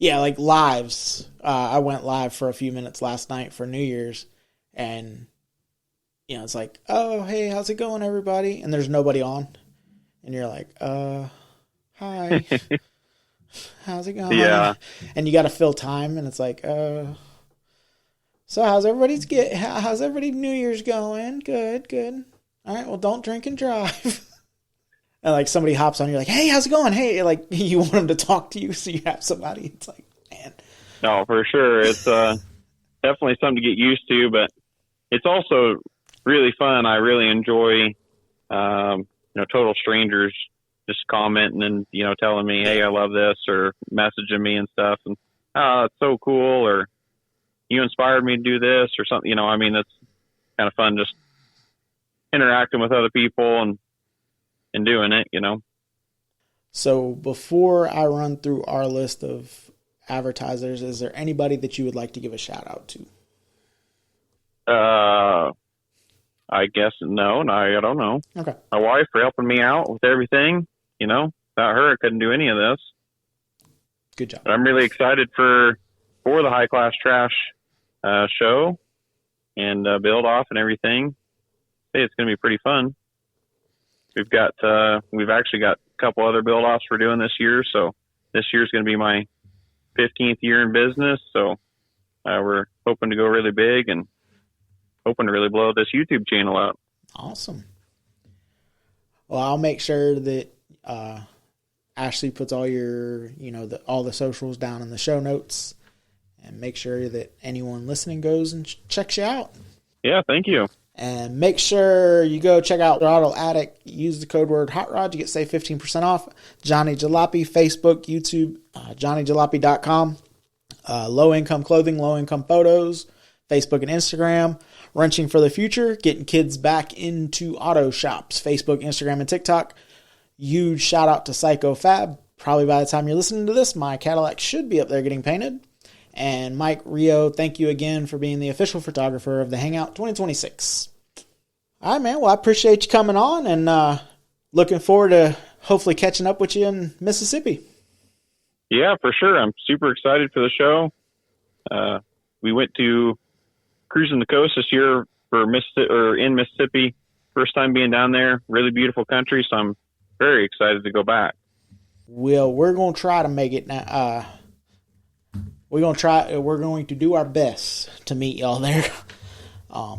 yeah, like lives. I went live for a few minutes last night for New Year's, and it's like, oh, hey, how's it going, everybody? And there's nobody on. And you're like, hi, how's it going? Yeah. And you got to fill time, and it's like, so how's everybody New Year's going? Good. All right, well, don't drink and drive. And somebody hops on, you're like, hey, how's it going? Hey, you want them to talk to you, so you have somebody. It's like, man. No, for sure. It's definitely something to get used to, but it's also really fun. I really enjoy, total strangers just commenting and, telling me, hey, I love this, or messaging me and stuff. And, it's so cool, or you inspired me to do this or something, that's kind of fun, just interacting with other people and doing it, So before I run through our list of advertisers, is there anybody that you would like to give a shout out to? I guess no, I don't know. Okay. My wife for helping me out with everything. Without her, I couldn't do any of this. Good job. But I'm really excited for the High Class Trash show and build off and everything. Hey, it's going to be pretty fun. We've actually got a couple other build offs we're doing this year. So this year's going to be my 15th year in business. So we're hoping to go really big and hoping to really blow this YouTube channel up. Awesome. Well, I'll make sure that Ashley puts all your, all the socials down in the show notes, and make sure that anyone listening goes and checks you out. Yeah, thank you. And make sure you go check out Throttle Addict. Use the code word Hot Rod to get save 15% off. Johnny Jalopy, Facebook, YouTube, JohnnyJalopy.com. Low income clothing, low income photos, Facebook and Instagram. Wrenching for the future, getting kids back into auto shops, Facebook, Instagram, and TikTok. Huge shout out to Psycho Fab. Probably by the time you're listening to this, my Cadillac should be up there getting painted. And Mike Rio, thank you again for being the official photographer of the Hangout 2026. All right, man. Well, I appreciate you coming on, and looking forward to hopefully catching up with you in Mississippi. Yeah, for sure. I'm super excited for the show. We went to cruising the coast this year in Mississippi. First time being down there. Really beautiful country, so I'm very excited to go back. Well, we're going to try to make it now. We're going to do our best to meet y'all there.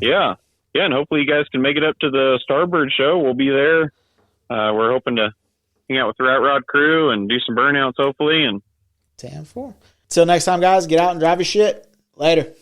Yeah, and hopefully you guys can make it up to the Starbird show. We'll be there. We're hoping to hang out with the Rat Rod crew and do some burnouts, hopefully. And 10-4. Till next time, guys, get out and drive your shit. Later.